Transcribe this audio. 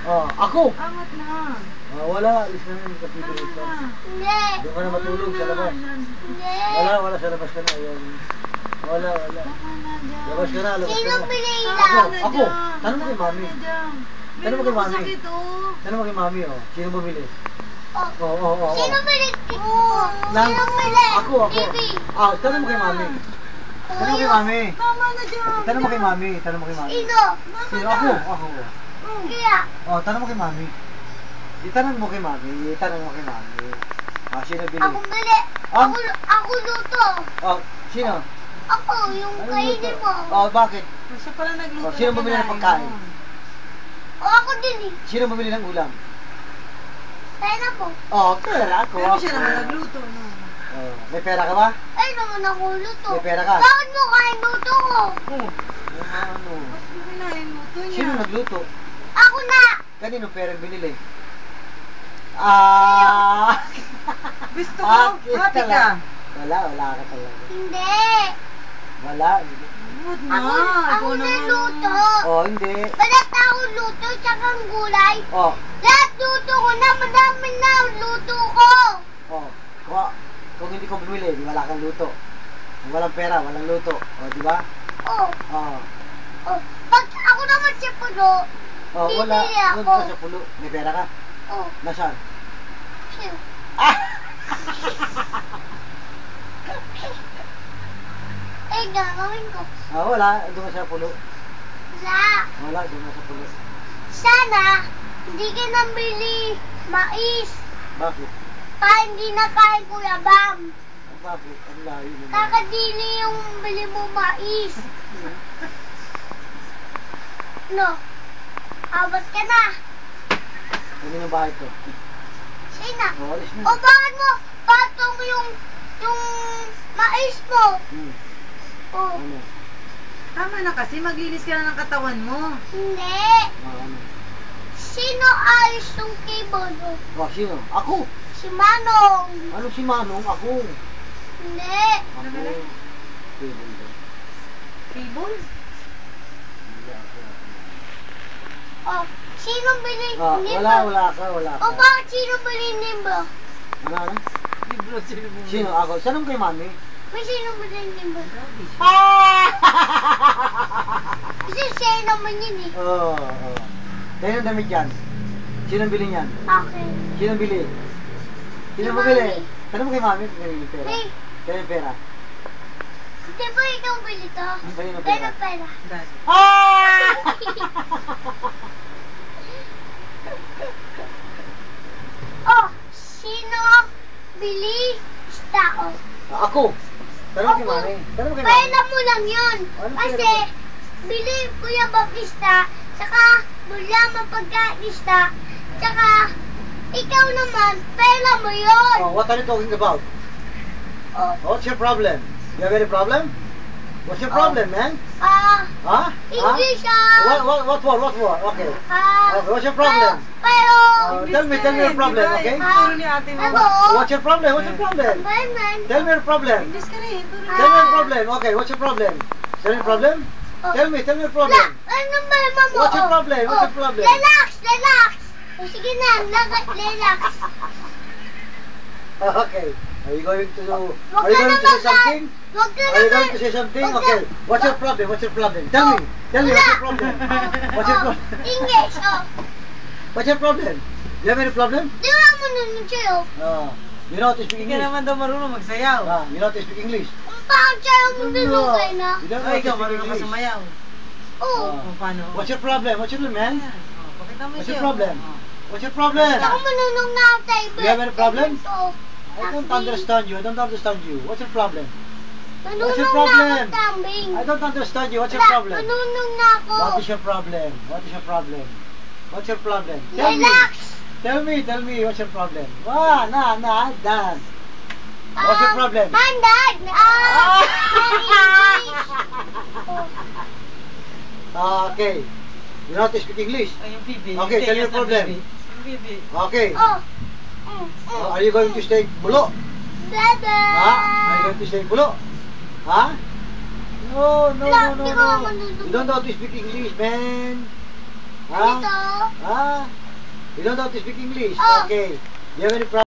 Oh, ako. Angat na. Wala, alis na yung kapito rito. Hindi. Doon ka na matulog sa labas. Hindi. Wala, sa labas ka na. Ayan. Wala. Labas ka na, labas ka Sino na. binilaw? Ako. Tanong mo kay mami. Tanong mo kay mami. Sakit, oh. Tanong mo kay mami, oh. Sino bumili? Oh. Oo. Sino bili? Lang. Sino bili? Ako. Bibi. Tanong mo kay mami. Tanong mo kay mami. Tama na dyan. Tanong mo kay mami. Sino? Sino? Ako. Kaya. Tanong mo kay mami. Itanong mo kay mami. Sino bili? Ako bili. Ako luto. Sino? Ako, yung kainin mo. Bakit? Siya pala nagluto. Sino bumili ng pagkain? Ako din eh. Sino bumili ng ulam? Pera mo. Pera ako. Pero siya naman nagluto, no? May pera ka ba? Ay, naman ako luto. May pera ka? Bakit mo kain luto ko? Ano? Bakit kinain luto niya? Sino nagluto? Ako na. Kanino pera binili? Gusto ko, happy ka. Wala ka talaga. Hindi. Wala. Huwag na. Ako na luto. Hindi. Balat ako luto, tsaka ang gulay. Lahat luto ko na, madami na ang luto ko. Kung hindi ko bumili, di wala kang luto. Kung walang pera, walang luto. Di ba? Pag ako naman siya puno, wala. bibili ako. Doon ka sa pulo. May pera ka? Nasaan? Siya. Gagawin ko. Wala. Doon ka sa pulo. Wala, doon ka sa pulo. Sana, hindi ka nabili mais. Bakit? Hindi na kain Kuya Bam. Bakit? Ang layo naman. Kakadili yung bili mo mais. No. Abot ka na. Kanino bahay to? Sina. Alis na. Bakit mo patong yung mais mo? Ano? Tama na kasi, maglinis ka na ng katawan mo. Hindi. Ano? Sino ayos yung cable mo? Sino? Ako. Si Manong. Ano si Manong? Ako. Hindi. Ako. Cable? Sino bili nimbo? Wala ka. Bakit sino bili nimbo? Ano? Libro, sino mo? Sino? Ako. Saan kay mami? May sino bili nimbo? Kasi siya naman yun eh. Kaya yung damit yan? Sino bili niyan? Akin. Sino bili? Sino Si bili? Mami. Tanong mo kay mami kung kanino yung pera. Hey. Kaya yung pera. Di ba ikaw bili to? Kanino Pera, pera? pera. Dad. Sino bili tao? Ako. Tanong mo kay mami. Tanong mo kay mami. Pera mo lang yun. Ano Kasi, pera bili Kuya Baptista, saka mula mapagkaista, saka ikaw naman, pera mo yun. What are you talking about? What's your problem? You have any problem? What's your problem, man? English, What for? Okay. What's your problem? Pero, Tell me your problem, okay? Turo ni ate mo. What's your problem? Tell me your problem. English ka rin, turo Tell me your problem. Okay, what's your problem? Is there any problem? Tell me your problem. Ano ba mo? What's your problem? Relax. Sige na, relax. Okay. Are you going to say something? Wag ka Are you going naman. to say something? Wag ka- Okay. What's your problem? Tell me what's your problem? What's your problem? English, What's your problem? You have any problem? Di ba mo nun sa'yo? You know how to speak Hindi ka English? naman daw marunong magsayaw. You know how to speak English? Ang bakit sa'yo mo dinugay na? You don't know Ay, how to ikaw speak marunong ka English? sumayaw. Oo. Paano? What's your problem? What's your problem, man? Pakita mo What's siya. your problem? What's your problem? Ako manunong na ako tayo. You have any problem? Oo. I don't understand you. What's your problem? Manunong What's your na problem? ako tambing. I don't understand you. What's your problem? Manunong na ako. What is your problem? What's your problem? Relax. Tell me, what's your problem? Dad. What's your problem? Mandad. Okay. You know how to speak English? Ay, yung bibi. Okay, tell me your problem. Yung bibi. Okay. Are you going to stay Bulo? Dada. Are you going to stay Bulo? No. Wala, hindi ko naman You don't know how to speak English, man. Ganito. You don't know how to speak English? Oh. Okay. Do you have any problem?